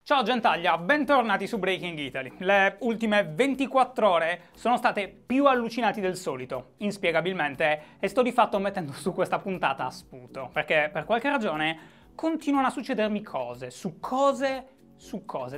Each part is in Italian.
Ciao gentaglia, bentornati su Breaking Italy. Le ultime 24 ore sono state più allucinanti del solito, inspiegabilmente, e sto di fatto mettendo su questa puntata a sputo, perché per qualche ragione continuano a succedermi cose,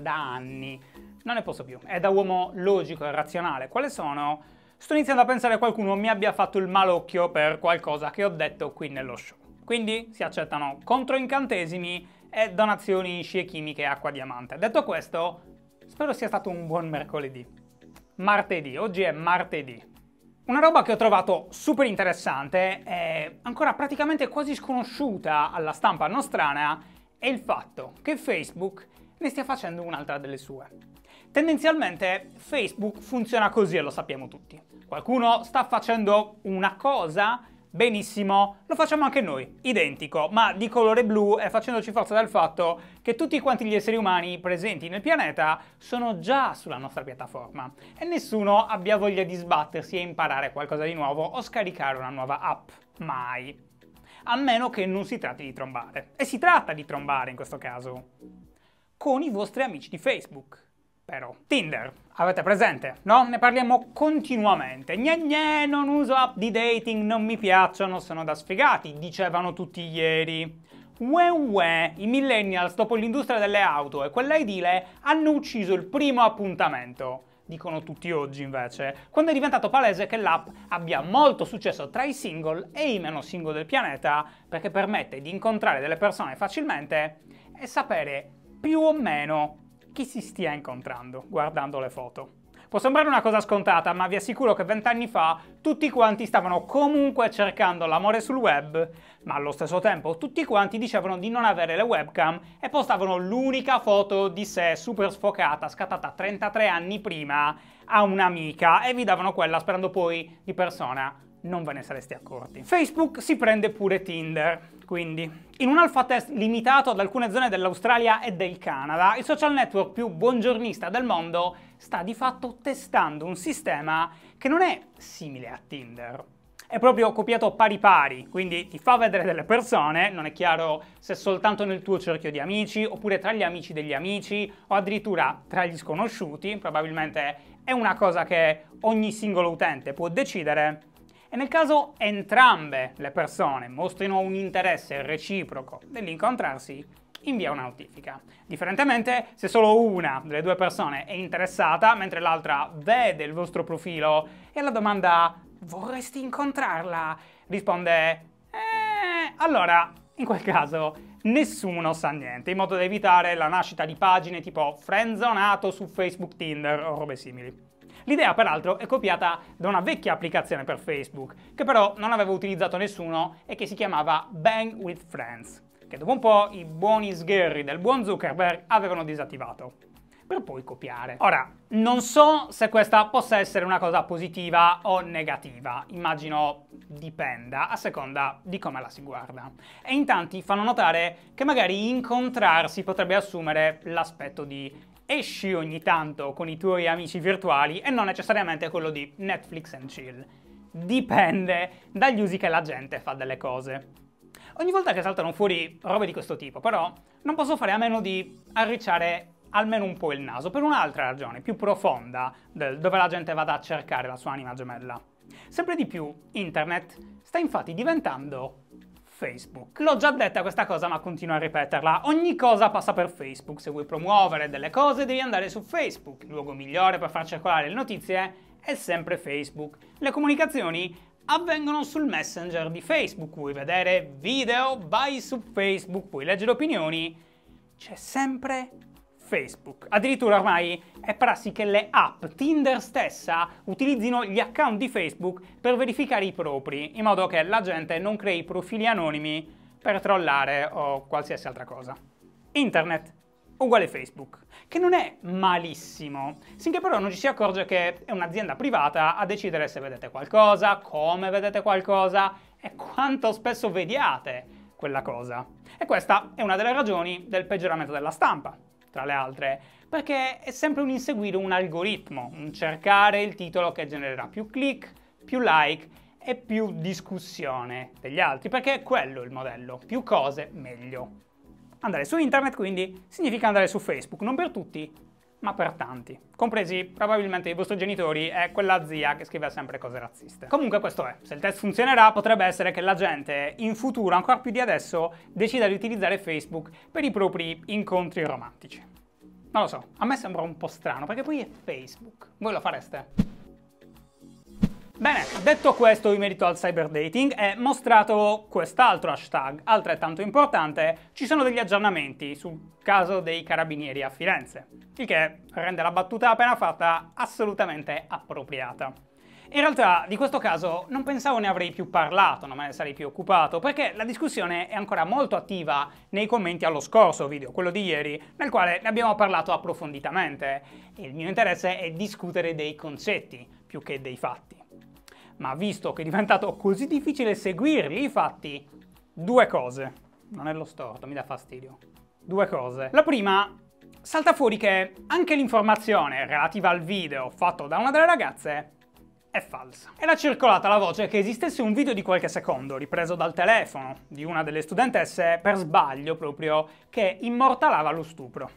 da anni. Non ne posso più, è da uomo logico e razionale. Quali sono? Sto iniziando a pensare che qualcuno mi abbia fatto il malocchio per qualcosa che ho detto qui nello show. Quindi si accettano controincantesimi e donazioni in scie chimiche e acqua diamante. Detto questo, spero sia stato un buon mercoledì. Martedì, oggi è martedì. Una roba che ho trovato super interessante e ancora praticamente quasi sconosciuta alla stampa nostrana è il fatto che Facebook ne stia facendo un'altra delle sue. Tendenzialmente Facebook funziona così e lo sappiamo tutti. Qualcuno sta facendo una cosa, benissimo, lo facciamo anche noi, identico, ma di colore blu e facendoci forza del fatto che tutti quanti gli esseri umani presenti nel pianeta sono già sulla nostra piattaforma e nessuno abbia voglia di sbattersi e imparare qualcosa di nuovo o scaricare una nuova app. Mai. A meno che non si tratti di trombare. E si tratta di trombare in questo caso. Con i vostri amici di Facebook. Però. Tinder, avete presente? No? Ne parliamo continuamente. Gne, non uso app di dating, non mi piacciono, sono da sfigati, dicevano tutti ieri. Uè, i millennials dopo l'industria delle auto e quella edile hanno ucciso il primo appuntamento. Dicono tutti oggi invece, quando è diventato palese che l'app abbia molto successo tra i single e i meno single del pianeta, perché permette di incontrare delle persone facilmente e sapere più o meno chi si stia incontrando guardando le foto. Può sembrare una cosa scontata, ma vi assicuro che 20 anni fa tutti quanti stavano comunque cercando l'amore sul web, ma allo stesso tempo tutti quanti dicevano di non avere le webcam e postavano l'unica foto di sé super sfocata, scattata 33 anni prima, a un'amica e vi davano quella sperando poi di persona non ve ne sareste accorti. Facebook si prende pure Tinder. Quindi, in un alpha test limitato ad alcune zone dell'Australia e del Canada, il social network più buongiornista del mondo sta di fatto testando un sistema che non è simile a Tinder. È proprio copiato pari pari, quindi ti fa vedere delle persone, non è chiaro se soltanto nel tuo cerchio di amici, oppure tra gli amici degli amici, o addirittura tra gli sconosciuti, probabilmente è una cosa che ogni singolo utente può decidere. E nel caso entrambe le persone mostrino un interesse reciproco nell'incontrarsi, invia una notifica. Differentemente, se solo una delle due persone è interessata, mentre l'altra vede il vostro profilo e alla domanda «Vorresti incontrarla?» risponde allora, in quel caso, nessuno sa niente, in modo da evitare la nascita di pagine tipo friendzonato su Facebook, Tinder o robe simili. L'idea, peraltro, è copiata da una vecchia applicazione per Facebook, che però non aveva utilizzato nessuno e che si chiamava Bang with Friends, che dopo un po' i buoni sgherri del buon Zuckerberg avevano disattivato, per poi copiare. Ora, non so se questa possa essere una cosa positiva o negativa, immagino dipenda a seconda di come la si guarda. E in tanti fanno notare che magari incontrarsi potrebbe assumere l'aspetto di esci ogni tanto con i tuoi amici virtuali e non necessariamente quello di Netflix and chill. Dipende dagli usi che la gente fa delle cose. Ogni volta che saltano fuori robe di questo tipo, però, non posso fare a meno di arricciare almeno un po' il naso, per un'altra ragione, più profonda, dove la gente vada a cercare la sua anima gemella. Sempre di più, internet sta infatti diventando Facebook. L'ho già detta questa cosa, ma continuo a ripeterla. Ogni cosa passa per Facebook. Se vuoi promuovere delle cose devi andare su Facebook. Il luogo migliore per far circolare le notizie è sempre Facebook. Le comunicazioni avvengono sul Messenger di Facebook. Vuoi vedere video? Vai su Facebook. Vuoi leggere opinioni? C'è sempre Facebook. Addirittura ormai è prassi che le app, Tinder stessa, utilizzino gli account di Facebook per verificare i propri, in modo che la gente non crei profili anonimi per trollare o qualsiasi altra cosa. Internet uguale Facebook, che non è malissimo, finché però non ci si accorge che è un'azienda privata a decidere se vedete qualcosa, come vedete qualcosa e quanto spesso vediate quella cosa. E questa è una delle ragioni del peggioramento della stampa, tra le altre, perché è sempre un inseguire un algoritmo, un cercare il titolo che genererà più click, più like e più discussione degli altri, perché è quello il modello, più cose meglio. Andare su internet, quindi, significa andare su Facebook, non per tutti, ma per tanti, compresi probabilmente i vostri genitori e quella zia che scrive sempre cose razziste. Comunque questo è. Se il test funzionerà, potrebbe essere che la gente in futuro, ancora più di adesso, decida di utilizzare Facebook per i propri incontri romantici. Non lo so, a me sembra un po' strano, perché poi è Facebook. Voi lo fareste? Bene, detto questo in merito al cyberdating e mostrato quest'altro hashtag altrettanto importante, ci sono degli aggiornamenti sul caso dei carabinieri a Firenze, il che rende la battuta appena fatta assolutamente appropriata. In realtà di questo caso non pensavo ne avrei più parlato, non me ne sarei più occupato, perché la discussione è ancora molto attiva nei commenti allo scorso video, quello di ieri, nel quale ne abbiamo parlato approfonditamente, e il mio interesse è discutere dei concetti più che dei fatti. Ma visto che è diventato così difficile seguirli i fatti, due cose. Non è lo storto, mi dà fastidio. Due cose. La prima, salta fuori che anche l'informazione relativa al video fatto da una delle ragazze è falsa. Era circolata la voce che esistesse un video di qualche secondo, ripreso dal telefono di una delle studentesse per sbaglio proprio, che immortalava lo stupro.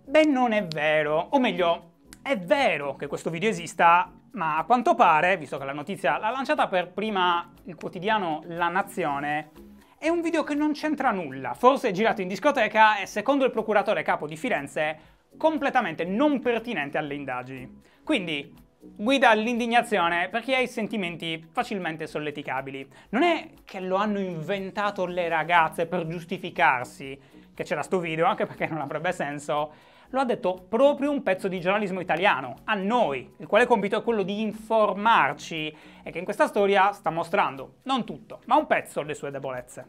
Beh, non è vero, o meglio, è vero che questo video esista, ma a quanto pare, visto che la notizia l'ha lanciata per prima il quotidiano La Nazione, è un video che non c'entra nulla, forse è girato in discoteca e, secondo il procuratore capo di Firenze, completamente non pertinente alle indagini. Quindi, guida all'indignazione per chi ha i sentimenti facilmente solleticabili. Non è che lo hanno inventato le ragazze per giustificarsi che c'era sto video, anche perché non avrebbe senso. Lo ha detto proprio un pezzo di giornalismo italiano, a noi, il quale compito è quello di informarci e che in questa storia sta mostrando, non tutto, ma un pezzo delle sue debolezze.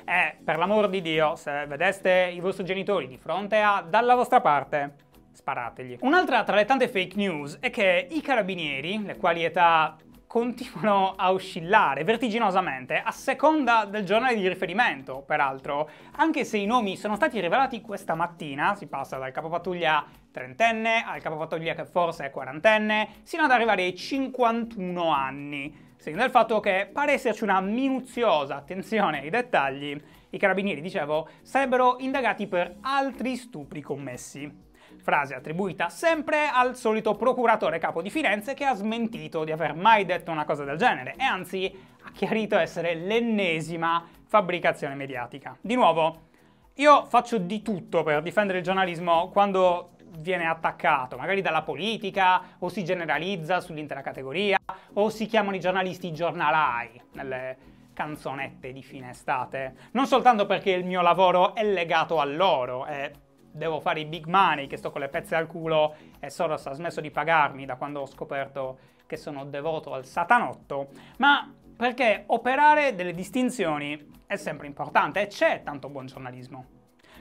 E, per l'amor di Dio, se vedeste i vostri genitori di fronte a dalla vostra parte, sparategli. Un'altra tra le tante fake news è che i carabinieri, le quali età continuano a oscillare vertiginosamente a seconda del giornale di riferimento, peraltro, anche se i nomi sono stati rivelati questa mattina, si passa dal capopattuglia trentenne al capopattuglia che forse è quarantenne, sino ad arrivare ai 51 anni, seguendo il fatto che pare esserci una minuziosa attenzione ai dettagli. I carabinieri, dicevo, sarebbero indagati per altri stupri commessi. Frase attribuita sempre al solito procuratore capo di Firenze, che ha smentito di aver mai detto una cosa del genere e anzi ha chiarito essere l'ennesima fabbricazione mediatica. Di nuovo, io faccio di tutto per difendere il giornalismo quando viene attaccato, magari dalla politica, o si generalizza sull'intera categoria, o si chiamano i giornalisti giornalai nelle canzonette di fine estate. Non soltanto perché il mio lavoro è legato a loro e devo fare i big money, che sto con le pezze al culo e Soros ha smesso di pagarmi da quando ho scoperto che sono devoto al satanotto, ma perché operare delle distinzioni è sempre importante e c'è tanto buon giornalismo.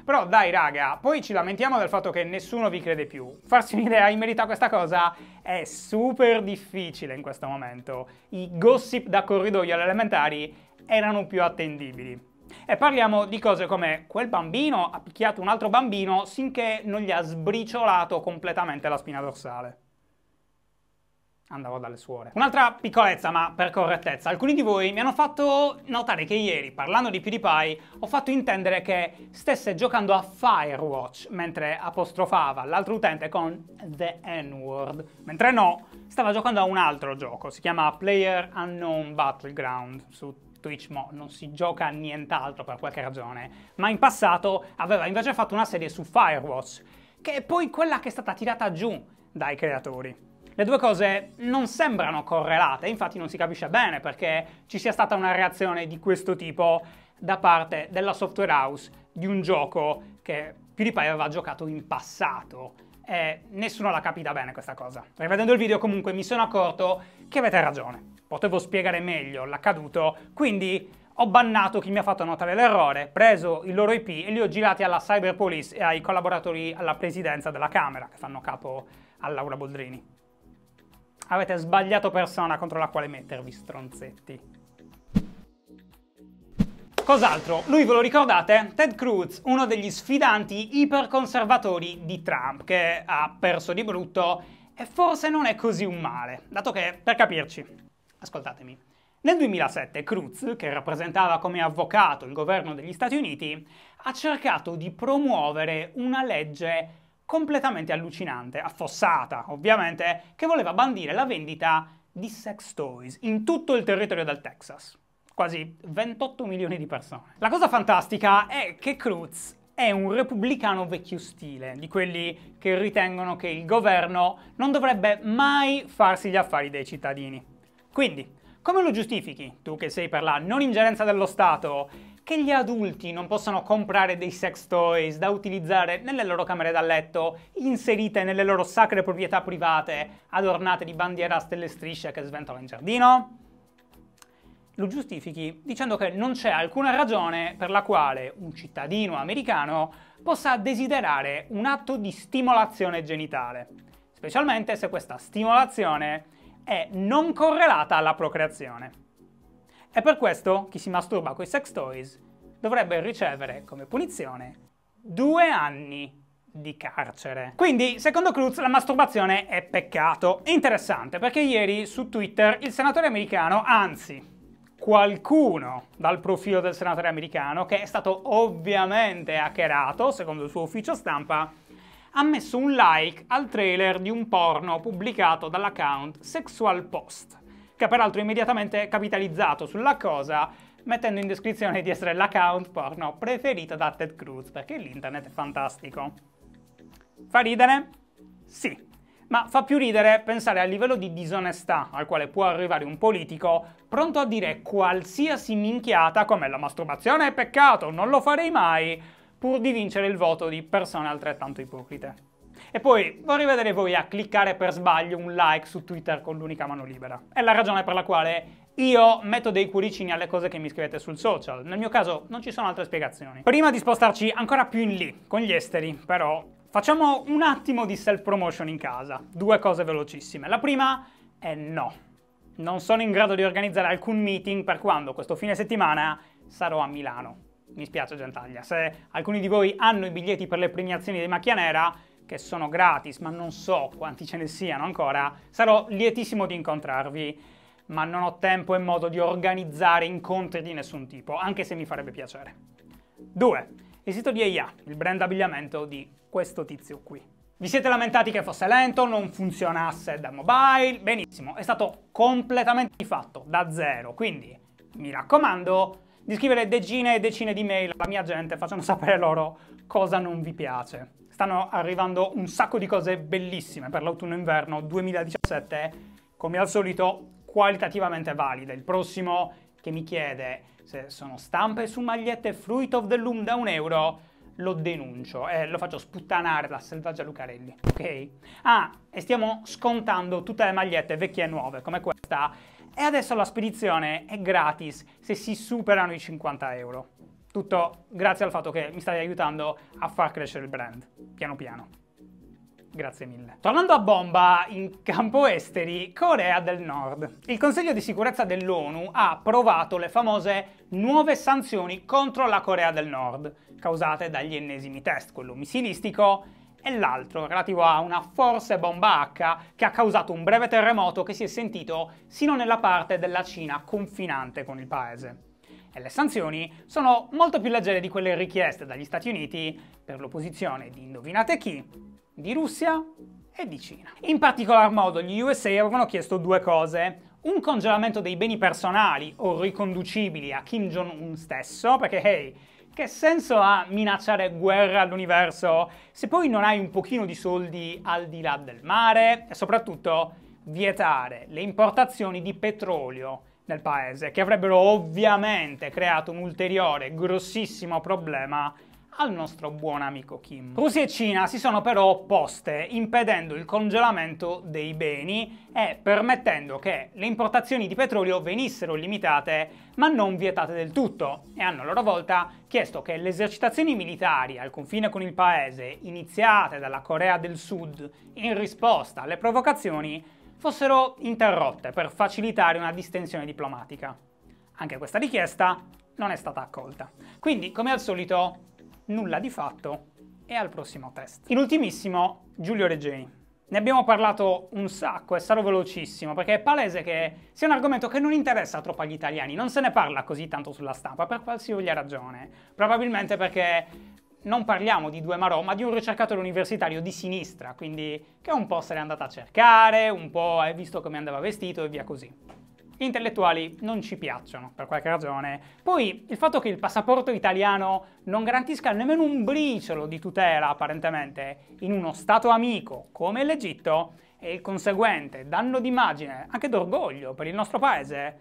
Però dai raga, poi ci lamentiamo del fatto che nessuno vi crede più. Farsi un'idea in merito a questa cosa è super difficile in questo momento. I gossip da corridoio alle elementari erano più attendibili. E parliamo di cose come quel bambino ha picchiato un altro bambino sinché non gli ha sbriciolato completamente la spina dorsale. Andavo dalle suore. Un'altra piccolezza, ma per correttezza. Alcuni di voi mi hanno fatto notare che ieri, parlando di PewDiePie, ho fatto intendere che stesse giocando a Firewatch mentre apostrofava l'altro utente con the N-word. Mentre no, stava giocando a un altro gioco. Si chiama PlayerUnknown's Battleground su Twitch. Non si gioca a nient'altro per qualche ragione, ma in passato aveva invece fatto una serie su Firewatch, che è poi quella che è stata tirata giù dai creatori. Le due cose non sembrano correlate, infatti non si capisce bene perché ci sia stata una reazione di questo tipo da parte della software house di un gioco che PewDiePie aveva giocato in passato. E nessuno l'ha capita bene questa cosa. Rivedendo il video comunque mi sono accorto che avete ragione. Potevo spiegare meglio l'accaduto, quindi ho bannato chi mi ha fatto notare l'errore, preso il loro IP e li ho girati alla Cyber Police e ai collaboratori alla presidenza della Camera, che fanno capo a Laura Boldrini. Avete sbagliato persona contro la quale mettervi, stronzetti. Cos'altro? Lui ve lo ricordate? Ted Cruz, uno degli sfidanti iperconservatori di Trump, che ha perso di brutto e forse non è così un male, dato che, per capirci, ascoltatemi, Nel 2007 Cruz, che rappresentava come avvocato il governo degli Stati Uniti, ha cercato di promuovere una legge completamente allucinante, affossata ovviamente, che voleva bandire la vendita di sex toys in tutto il territorio del Texas. Quasi 28 milioni di persone. La cosa fantastica è che Cruz è un repubblicano vecchio stile, di quelli che ritengono che il governo non dovrebbe mai farsi gli affari dei cittadini. Quindi, come lo giustifichi, tu che sei per la non ingerenza dello Stato, che gli adulti non possano comprare dei sex toys da utilizzare nelle loro camere da letto, inserite nelle loro sacre proprietà private, adornate di bandiera a stelle e strisce che sventolano in giardino? Lo giustifichi dicendo che non c'è alcuna ragione per la quale un cittadino americano possa desiderare un atto di stimolazione genitale, specialmente se questa stimolazione è non correlata alla procreazione. E per questo chi si masturba con i sex toys dovrebbe ricevere come punizione 2 anni di carcere. Quindi, secondo Cruz, la masturbazione è peccato. Interessante, perché ieri su Twitter il senatore americano, anzi, qualcuno dal profilo del senatore americano, che è stato ovviamente hackerato, secondo il suo ufficio stampa, ha messo un like al trailer di un porno pubblicato dall'account Sexual Post, che ha peraltro immediatamente capitalizzato sulla cosa, mettendo in descrizione di essere l'account porno preferito da Ted Cruz, perché l'internet è fantastico. Fa ridere? Sì, ma fa più ridere pensare al livello di disonestà al quale può arrivare un politico pronto a dire qualsiasi minchiata come la masturbazione è peccato, non lo farei mai, pur di vincere il voto di persone altrettanto ipocrite. E poi vorrei vedere voi a cliccare per sbaglio un like su Twitter con l'unica mano libera. È la ragione per la quale io metto dei cuoricini alle cose che mi scrivete sul social. Nel mio caso non ci sono altre spiegazioni. Prima di spostarci ancora più in lì, con gli esteri, però, facciamo un attimo di self-promotion in casa. 2 cose velocissime. La prima è no. Non sono in grado di organizzare alcun meeting per quando questo fine settimana sarò a Milano. Mi spiace Gentaglia, se alcuni di voi hanno i biglietti per le premiazioni di Macchia Nera, che sono gratis, ma non so quanti ce ne siano ancora, sarò lietissimo di incontrarvi, ma non ho tempo e modo di organizzare incontri di nessun tipo, anche se mi farebbe piacere. 2. Il sito di EIA, il brand abbigliamento di questo tizio qui. Vi siete lamentati che fosse lento, non funzionasse da mobile? Benissimo, è stato completamente rifatto, da zero, quindi mi raccomando di scrivere decine e decine di mail alla mia gente facendo sapere loro cosa non vi piace. Stanno arrivando un sacco di cose bellissime per l'autunno-inverno 2017, come al solito qualitativamente valide. Il prossimo che mi chiede se sono stampe su magliette Fruit of the Loom da €1, lo denuncio e lo faccio sputtanare da Selvaggia Lucarelli, ok? Ah, e stiamo scontando tutte le magliette vecchie e nuove, come questa, e adesso la spedizione è gratis se si superano i €50. Tutto grazie al fatto che mi state aiutando a far crescere il brand, piano piano. Grazie mille. Tornando a bomba, in campo esteri, Corea del Nord. Il Consiglio di sicurezza dell'ONU ha approvato le famose nuove sanzioni contro la Corea del Nord, causate dagli ennesimi test, quello missilistico, e l'altro relativo a una forse bomba H che ha causato un breve terremoto che si è sentito sino nella parte della Cina confinante con il paese. E le sanzioni sono molto più leggere di quelle richieste dagli Stati Uniti per l'opposizione di indovinate chi, di Russia e di Cina. In particolar modo gli USA avevano chiesto 2 cose: un congelamento dei beni personali o riconducibili a Kim Jong-un stesso, perché hey, che senso ha minacciare guerra all'universo se poi non hai un pochino di soldi al di là del mare? E soprattutto vietare le importazioni di petrolio nel paese, che avrebbero ovviamente creato un ulteriore grossissimo problema al nostro buon amico Kim. Russia e Cina si sono però opposte, impedendo il congelamento dei beni e permettendo che le importazioni di petrolio venissero limitate ma non vietate del tutto, e hanno a loro volta chiesto che le esercitazioni militari al confine con il paese, iniziate dalla Corea del Sud in risposta alle provocazioni, fossero interrotte per facilitare una distensione diplomatica. Anche questa richiesta non è stata accolta. Quindi, come al solito, nulla di fatto e al prossimo test. In ultimissimo, Giulio Regeni. Ne abbiamo parlato un sacco, è stato velocissimo, perché è palese che sia un argomento che non interessa troppo agli italiani, non se ne parla così tanto sulla stampa, per qualsivoglia ragione. Probabilmente perché non parliamo di Due Marò, ma di un ricercatore universitario di sinistra, quindi che un po' se l'è andata a cercare, un po' hai visto come andava vestito e via così. Gli intellettuali non ci piacciono, per qualche ragione. Poi il fatto che il passaporto italiano non garantisca nemmeno un briciolo di tutela, apparentemente, in uno Stato amico come l'Egitto, e il conseguente danno d'immagine, anche d'orgoglio, per il nostro paese,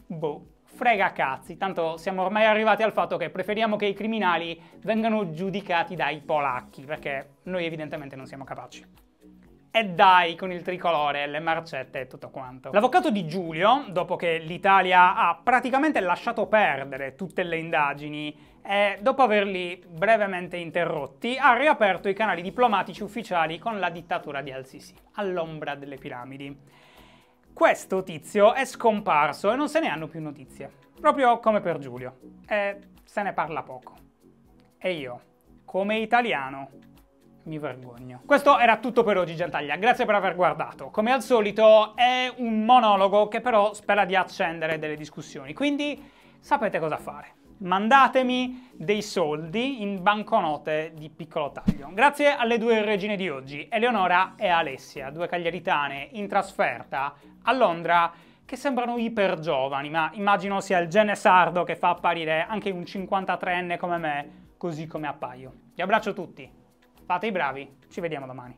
boh, frega cazzi, tanto siamo ormai arrivati al fatto che preferiamo che i criminali vengano giudicati dai polacchi, perché noi evidentemente non siamo capaci. E dai, con il tricolore, le marcette e tutto quanto. L'avvocato di Giulio, dopo che l'Italia ha praticamente lasciato perdere tutte le indagini e dopo averli brevemente interrotti, ha riaperto i canali diplomatici ufficiali con la dittatura di Al-Sisi, all'ombra delle piramidi. Questo tizio è scomparso e non se ne hanno più notizie, proprio come per Giulio, e se ne parla poco. E io, come italiano, mi vergogno. Questo era tutto per oggi, Gentaglia, grazie per aver guardato. Come al solito è un monologo che però spera di accendere delle discussioni, quindi sapete cosa fare. Mandatemi dei soldi in banconote di piccolo taglio. Grazie alle due regine di oggi, Eleonora e Alessia, due cagliaritane in trasferta a Londra che sembrano iper giovani, ma immagino sia il gene sardo che fa apparire anche un 53enne come me, così come appaio. Vi abbraccio tutti. Fate i bravi, ci vediamo domani.